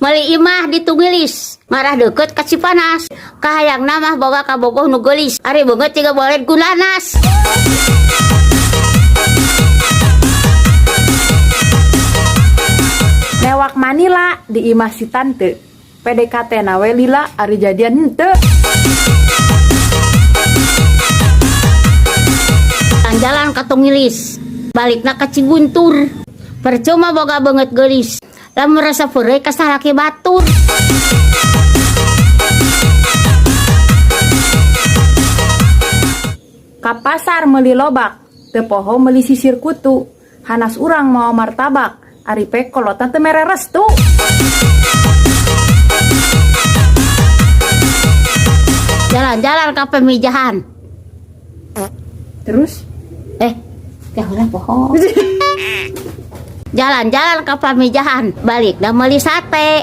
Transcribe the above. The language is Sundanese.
Meli imah ditunggilis marah deket kasih panas kahayang nama bawa ka bogoh nu geulis ari beungeut ciga boleh gulanas. Newak manila di imah si tante PDKT nawe lila ari jadian henteu. Jalan ka tunggilis balikna ka Ciguntur percuma boga beungeut geulis lamun rasa peureuy ka salaki batur. Ka pasar meuli lobak teu poho meuli sisir kutu hanas urang mau martabak ari pekolotan teu mere restu. Jalan-jalan ka pemijahan Terus ulah poho. Jalan-jalan ke pamijahan balik dah meuli sate.